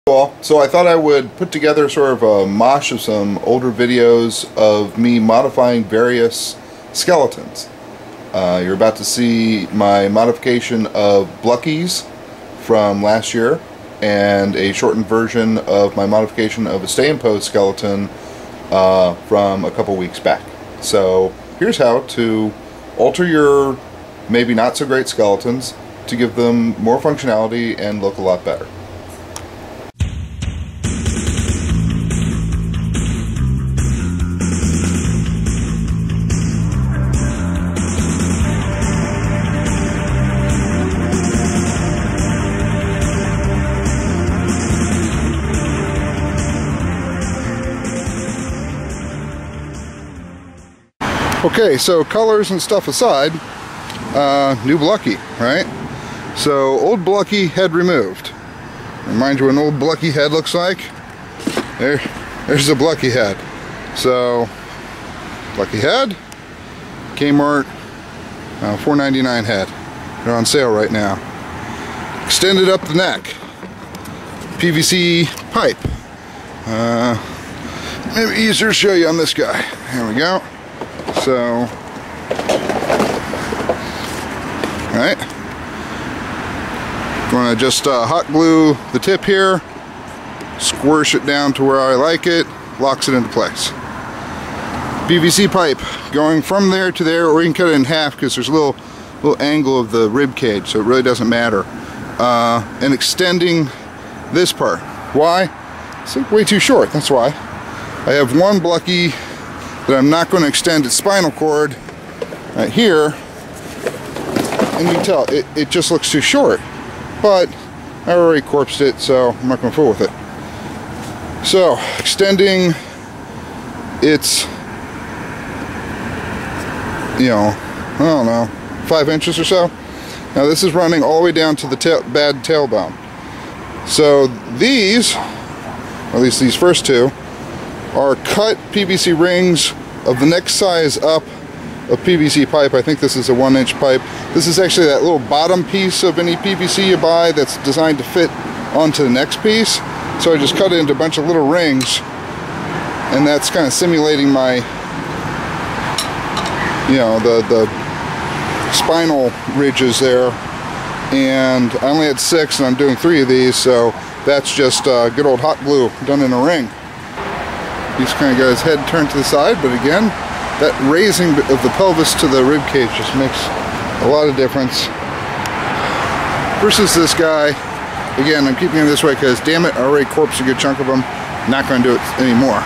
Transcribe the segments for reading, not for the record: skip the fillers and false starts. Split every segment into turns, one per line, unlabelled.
So I thought I would put together sort of a mosh of some older videos of me modifying various skeletons. You're about to see my modification of Bluckies from last year and a shortened version of my modification of a stay in pose skeleton from a couple weeks back. So here's how to alter your maybe not so great skeletons to give them more functionality and look a lot better. Okay, so colors and stuff aside, new Bluckey, right? So old Bluckey head removed. Remind you what an old Bluckey head looks like? There's a Bluckey head. So, Bluckey head, Kmart, $4.99 head. They're on sale right now. Extended up the neck. PVC pipe. Maybe easier to show you on this guy. There we go. So, right, I'm going to just hot glue the tip here, squish it down to where I like it, locks it into place. PVC pipe going from there to there, or you can cut it in half because there's a little angle of the rib cage, so it really doesn't matter. And extending this part. Why? It's like way too short, that's why. I have one Bluckey that I'm not going to extend its spinal cord right here, and you can tell it just looks too short, but I already corpsed it, so I'm not going to fool with it. So extending its, you know, I don't know, 5 inches or so. Now this is running all the way down to the bad tailbone. So these, or at least these first two, are cut PVC rings of the next size up of PVC pipe. I think this is a 1-inch pipe. This is actually that little bottom piece of any PVC you buy that's designed to fit onto the next piece. So I just cut it into a bunch of little rings, and that's kind of simulating my, you know, the spinal ridges there. And I only had 6 and I'm doing 3 of these, so that's just good old hot glue done in a ring. He's kind of got his head turned to the side, but again, that raising of the pelvis to the rib cage just makes a lot of difference. Versus this guy, again, I'm keeping him this way because, damn it, I already corpsed a good chunk of him. Not going to do it anymore.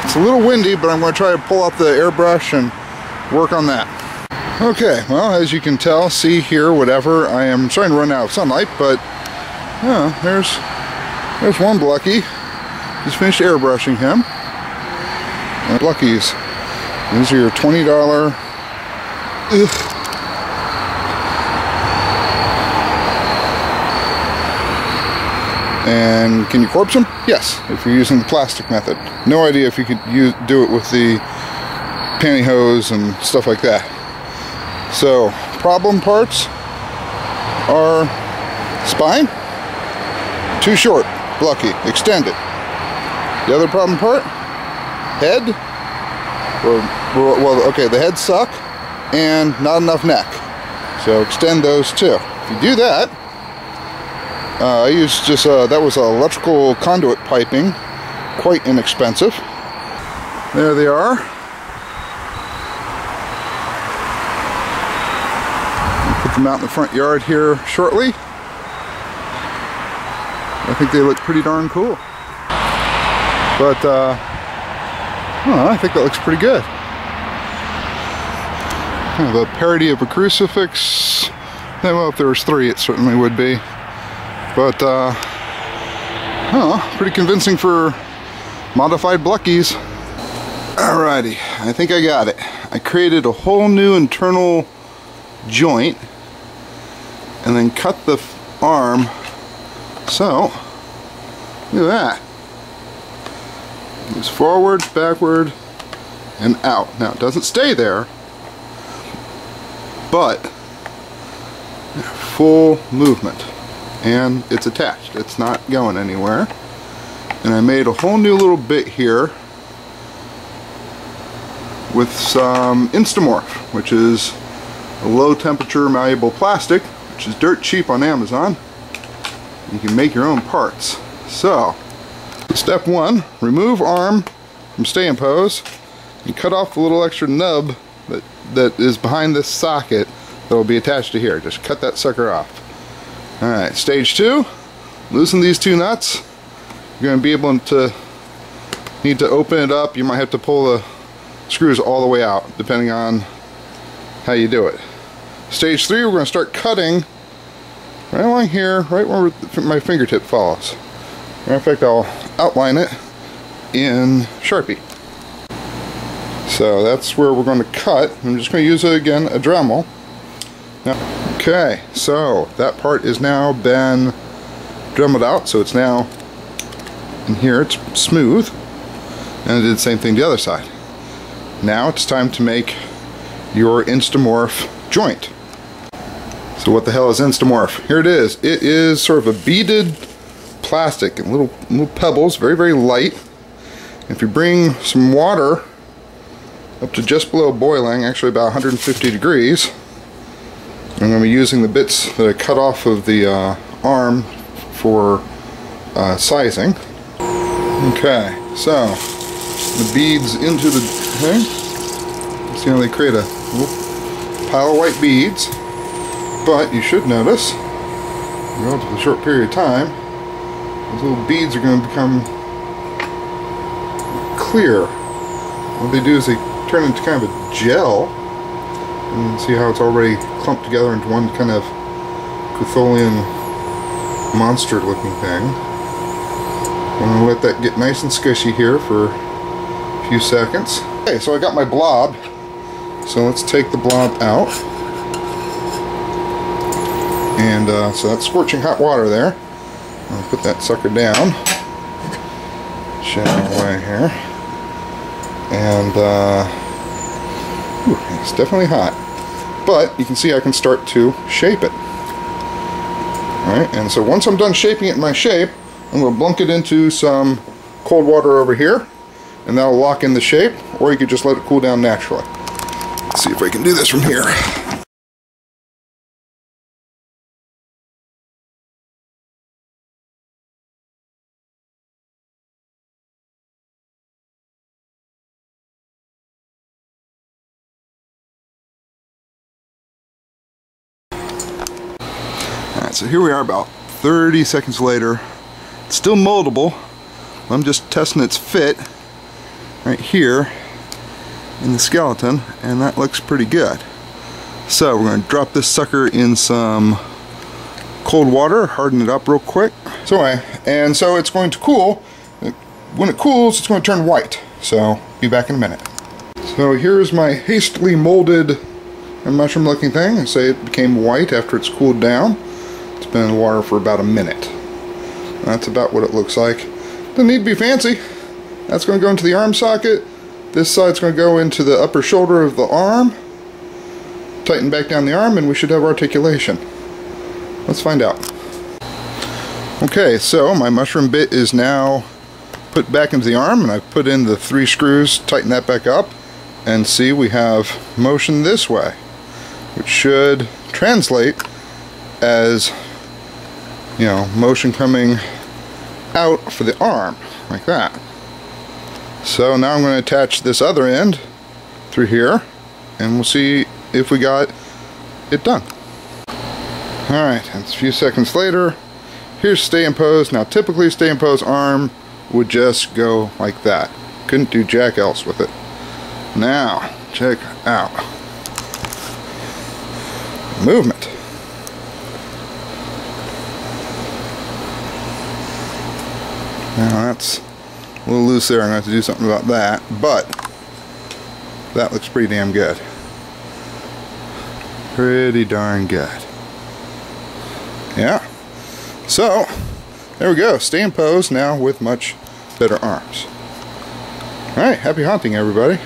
It's a little windy, but I'm going to try to pull out the airbrush and work on that. Okay, well, as you can tell, see here, whatever, I am starting to run out of sunlight, but there's one Bluckey. Just finished airbrushing him. And Bluckies. These are your $20. And can you corpse them? Yes, if you're using the plastic method. No idea if you could do it with the pantyhose and stuff like that. So, problem parts are spine, too short, Bluckey, extend it. The other problem part, head, well, okay, the heads suck, and not enough neck. So extend those too. If you do that, I used just, that was electrical conduit piping, quite inexpensive. There they are. I'll put them out in the front yard here shortly. I think they look pretty darn cool. But, I think that looks pretty good. Kind of a parody of a crucifix. Well, if there was 3, it certainly would be. But, pretty convincing for modified Bluckies. Alrighty, I think I got it. I created a whole new internal joint and then cut the arm. So, look at that. Moves forward, backward, and out. Now it doesn't stay there, but full movement. and it's attached. It's not going anywhere. And I made a whole new little bit here with some Instamorph, which is a low temperature malleable plastic, which is dirt cheap on Amazon. You can make your own parts. So, step one, remove arm from stay in pose and cut off the little extra nub that is behind this socket that will be attached to here. Just cut that sucker off. Alright, stage two, loosen these two nuts. You're going to be able to need to open it up. You might have to pull the screws all the way out, depending on how you do it. Stage three, we're going to start cutting right along here, right where my fingertip follows. Matter of fact, I'll outline it in Sharpie. So that's where we're going to cut. I'm just going to use, again, a Dremel. Now, okay, so that part is now been Dremeled out, so it's now in here, it's smooth. And I did the same thing the other side. Now it's time to make your Instamorph joint. So what the hell is Instamorph? Here it is. It is sort of a beaded plastic and little pebbles, very, very light. If you bring some water up to just below boiling, actually about 150 degrees, I'm going to be using the bits that I cut off of the arm for sizing. Okay, so the beads into the thing. See how they create a little pile of white beads. But you should notice, in a relatively short period of time, those little beads are going to become clear. What they do is they turn into kind of a gel. And you can see how it's already clumped together into one kind of Cthulhian monster looking thing. I'm going to let that get nice and squishy here for a few seconds. Okay, so I got my blob. So let's take the blob out. And so that's scorching hot water there. I'll put that sucker down. Shut it away here. And it's definitely hot. But you can see I can start to shape it. Alright, and so once I'm done shaping it in my shape, I'm going to blunk it into some cold water over here, and that'll lock in the shape, or you could just let it cool down naturally. Let's see if I can do this from here. Alright, so here we are about 30 seconds later. It's still moldable. I'm just testing its fit right here in the skeleton, and that looks pretty good. So we're going to drop this sucker in some cold water, harden it up real quick. So it's going to cool. When it cools, it's going to turn white. So be back in a minute. So here's my hastily molded mushroom looking thing. I say it became white after it's cooled down. It's been in the water for about a minute. That's about what it looks like. Doesn't need to be fancy. That's going to go into the arm socket. This side's going to go into the upper shoulder of the arm. Tighten back down the arm, and we should have articulation. Let's find out. Okay, so my mushroom bit is now put back into the arm, and I've put in the 3 screws, tighten that back up, and see we have motion this way, which should translate as, you know, motion coming out for the arm, like that. So now I'm going to attach this other end through here, and we'll see if we got it done. Alright, and a few seconds later, here's stay in pose. Now typically stay in pose arm would just go like that. Couldn't do jack else with it. Now, check out movement. Now that's a little loose there. I'm going to have to do something about that, but that looks pretty damn good. Pretty darn good. Yeah. So, there we go. Stay in pose now with much better arms. Alright, happy hunting everybody.